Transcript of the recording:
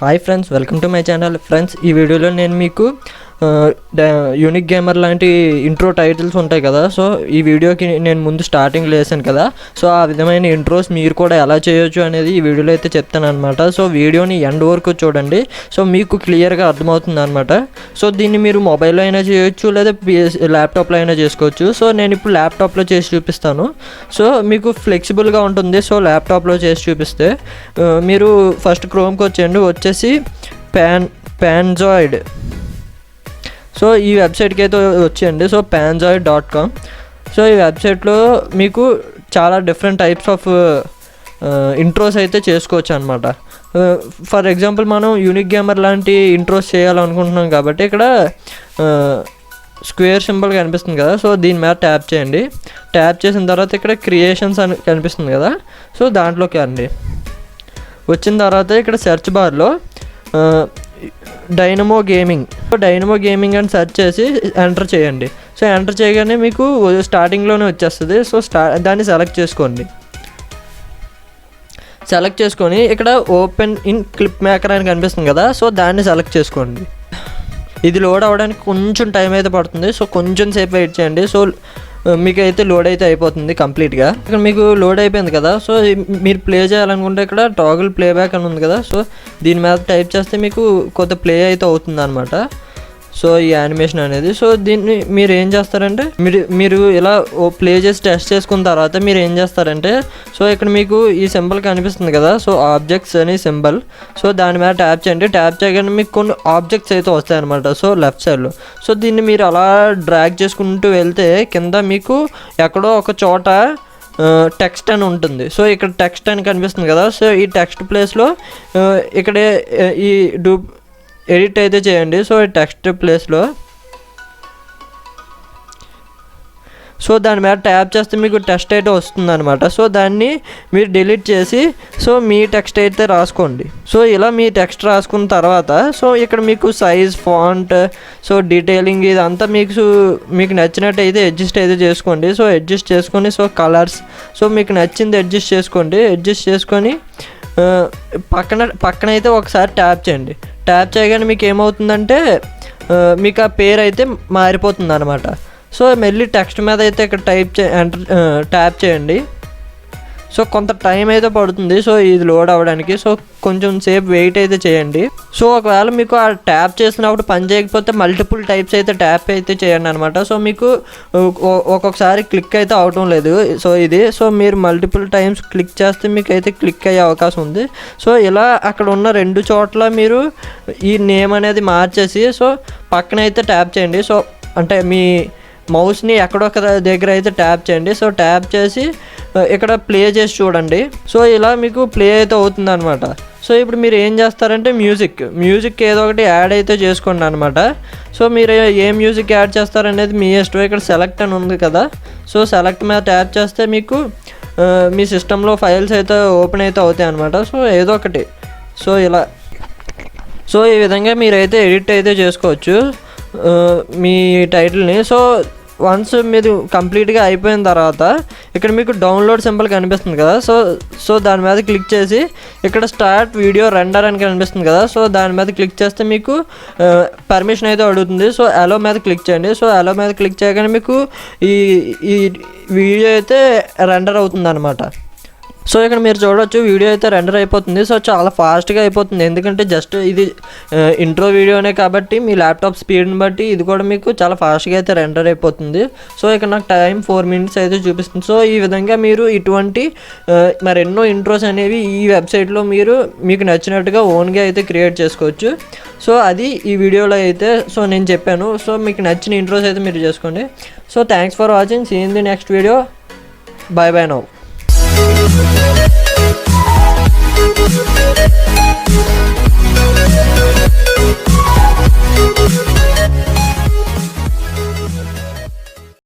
Hi friends, welcome to my channel. Friends, ఈ వీడియోలో నేను మీకు యూనిక్ గేమర్ లాంటి ఇంట్రో టైటిల్స్ ఉంటాయి కదా. సో ఈ వీడియోకి నేను ముందు స్టార్టింగ్లో వేసాను కదా. సో ఆ విధమైన ఇంట్రోస్ మీరు కూడా ఎలా చేయొచ్చు అనేది ఈ వీడియోలో అయితే చెప్తాను అనమాట. సో వీడియోని ఎండ్ వరకు చూడండి, సో మీకు క్లియర్గా అర్థమవుతుంది అనమాట. సో దీన్ని మీరు మొబైల్లో అయినా చేయొచ్చు, లేదా ల్యాప్టాప్లో అయినా చేసుకోవచ్చు. సో నేను ఇప్పుడు ల్యాప్టాప్లో చేసి చూపిస్తాను. సో మీకు ఫ్లెక్సిబుల్గా ఉంటుంది. సో ల్యాప్టాప్లో చేసి చూపిస్తే మీరు ఫస్ట్ క్రోమ్కి వచ్చేసి పాంజాయిడ్. సో ఈ వెబ్సైట్కి అయితే వచ్చేయండి. So panzoid.com. సో ఈ వెబ్సైట్లో మీకు చాలా డిఫరెంట్ టైప్స్ ఆఫ్ ఇంట్రోస్ అయితే చేసుకోవచ్చు అనమాట. ఫర్ ఎగ్జాంపుల్, మనం యూనిక్ గేమర్ లాంటి ఇంట్రోస్ చేయాలనుకుంటున్నాం కాబట్టి ఇక్కడ స్క్వేర్ సింబల్ కనిపిస్తుంది కదా. సో దీని మీద ట్యాప్ చేయండి. ట్యాప్ చేసిన తర్వాత ఇక్కడ క్రియేషన్స్ అని కనిపిస్తుంది కదా. సో దాంట్లోకి రండి. వచ్చిన తర్వాత ఇక్కడ సెర్చ్ బార్లో డైనమో గేమింగ్ అని సెర్చ్ చేసి ఎంటర్ చేయండి. సో ఎంటర్ చేయగానే మీకు స్టార్టింగ్లోనే వచ్చేస్తుంది. సో దాన్ని సెలెక్ట్ చేసుకోండి. సెలెక్ట్ చేసుకొని ఇక్కడ ఓపెన్ ఇన్ క్లిప్ మేకర్ అని కనిపిస్తుంది కదా. సో దాన్ని సెలెక్ట్ చేసుకోండి. ఇది లోడ్ అవ్వడానికి కొంచెం టైం అయితే పడుతుంది. సో కొంచెం సేపు వెయిట్ చేయండి. సో మీకు అయితే లోడ్ అయితే అయిపోతుంది కంప్లీట్గా. ఇక్కడ మీకు లోడ్ అయిపోయింది కదా. సో మీరు ప్లే చేయాలనుకుంటే ఇక్కడ టాగుల్ ప్లేబ్యాక్ అని ఉంది కదా. సో దీని మీద టైప్ చేస్తే మీకు కొంత ప్లే అయితే అవుతుంది అనమాట. సో ఈ యానిమేషన్ అనేది. సో దీన్ని మీరు ఏం చేస్తారంటే మీరు ఇలా ప్లే చేసి టెస్ట్ చేసుకున్న తర్వాత మీరు ఏం చేస్తారంటే, సో ఇక్కడ మీకు ఈ సింబల్ కనిపిస్తుంది కదా. సో ఆబ్జెక్ట్స్ అనే సింబల్. సో దాని మీద ట్యాప్ చేయండి. ట్యాప్ చేయగానే మీకు కొన్ని ఆబ్జెక్ట్స్ అయితే వస్తాయి అనమాట. సో లెఫ్ట్ సైడ్లో. సో దీన్ని మీరు అలా డ్రాగ్ చేసుకుంటూ వెళ్తే కింద మీకు ఎక్కడో ఒక చోట టెక్స్ట్ అని ఉంటుంది. సో ఇక్కడ టెక్స్ట్ అని కనిపిస్తుంది కదా. సో ఈ టెక్స్ట్ ప్లేస్లో ఇక్కడ ఈ ఎడిట్ అయితే చేయండి. సో టెక్స్ట్ ప్లేస్లో సో దాని మీద ట్యాప్ చేస్తే మీకు టెక్స్ట్ అయితే వస్తుంది అనమాట. సో దాన్ని మీరు డిలీట్ చేసి సో మీ టెక్స్ట్ అయితే రాసుకోండి. సో ఇలా మీ టెక్స్ట్ రాసుకున్న తర్వాత సో ఇక్కడ మీకు సైజ్, ఫాంట్, సో డీటెయిలింగ్ ఇదంతా మీకు నచ్చినట్టు అయితే అడ్జస్ట్ అయితే చేసుకోండి. సో అడ్జస్ట్ చేసుకొని సో కలర్స్ సో మీకు నచ్చింది అడ్జస్ట్ చేసుకోండి. అడ్జస్ట్ చేసుకొని పక్కన అయితే ఒకసారి ట్యాప్ చేయండి. ట్యాప్ చేయగానే మీకు ఏమవుతుందంటే మీకు ఆ పేరు అయితే మారిపోతుంది అనమాట. సో మళ్ళీ టెక్స్ట్ మీద అయితే ఇక్కడ ట్యాప్ చేయండి. సో కొంత టైం అయితే పడుతుంది సో ఇది లోడ్ అవ్వడానికి. సో కొంచెం సేపు వెయిట్ అయితే చేయండి. సో ఒకవేళ మీకు ఆ ట్యాప్ చేసినప్పుడు పని చేయకపోతే మల్టిపుల్ టైప్స్ అయితే ట్యాప్ అయితే చేయండి అనమాట. సో మీకు ఒక్కొక్కసారి క్లిక్ అయితే అవటం లేదు. సో మీరు మల్టిపుల్ టైమ్స్ క్లిక్ చేస్తే మీకు అయితే క్లిక్ అయ్యే అవకాశం ఉంది. సో ఇలా అక్కడ ఉన్న 2 చోట్ల మీరు ఈ నేమ్ అనేది మార్చేసి సో పక్కన అయితే ట్యాప్ చేయండి. సో అంటే మీ మౌస్ని ఎక్కడొక దగ్గర అయితే ట్యాప్ చేయండి. సో ట్యాప్ చేసి ఇక్కడ ప్లే చేసి చూడండి. సో ఇలా మీకు ప్లే అయితే అవుతుంది అనమాట. సో ఇప్పుడు మీరు ఏం చేస్తారంటే మ్యూజిక్ ఏదో ఒకటి యాడ్ అయితే చేసుకోండి అనమాట. సో మీరు ఏ మ్యూజిక్ యాడ్ చేస్తారనేది మీ ఇష్టం. ఇక్కడ సెలెక్ట్ అని ఉంది కదా. సో సెలెక్ట్ మీద ట్యాప్ చేస్తే మీకు మీ సిస్టంలో ఫైల్స్ అయితే ఓపెన్ అయితే అవుతాయి అనమాట. సో ఏదో ఒకటి సో ఇలా సో ఈ విధంగా మీరైతే ఎడిట్ అయితే చేసుకోవచ్చు మీ టైటిల్ని. సో వన్స్ మీరు కంప్లీట్గా అయిపోయిన తర్వాత ఇక్కడ మీకు డౌన్లోడ్ సింబల్ కనిపిస్తుంది కదా. సో దాని మీద క్లిక్ చేసి ఇక్కడ స్టార్ట్ వీడియో రెండర్ అని కనిపిస్తుంది కదా. సో దాని మీద క్లిక్ చేస్తే మీకు పర్మిషన్ అయితే అడుగుతుంది. సో అలో మీద క్లిక్ చేయండి. సో అలో మీద క్లిక్ చేయగానే మీకు ఈ వీడియో అయితే రెండర్ అవుతుంది అనమాట. సో ఇక్కడ మీరు చూడవచ్చు వీడియో అయితే రెండర్ అయిపోతుంది. సో చాలా ఫాస్ట్గా అయిపోతుంది. ఎందుకంటే జస్ట్ ఇది ఇంట్రో వీడియోనే కాబట్టి మీ ల్యాప్టాప్ స్పీడ్ని బట్టి ఇది కూడా మీకు చాలా ఫాస్ట్గా అయితే రెండర్ అయిపోతుంది. సో ఇక్కడ నాకు టైం 4 minutes అయితే చూపిస్తుంది. సో ఈ విధంగా మీరు ఇటువంటి మరెన్నో ఇంట్రోస్ అనేవి ఈ వెబ్సైట్లో మీకు నచ్చినట్టుగా ఓన్గా అయితే క్రియేట్ చేసుకోవచ్చు. సో అది ఈ వీడియోలో అయితే సో నేను చెప్పాను. సో మీకు నచ్చిన ఇంట్రోస్ అయితే మీరు చేసుకోండి. So thanks for watching. See in the next video. Bye now.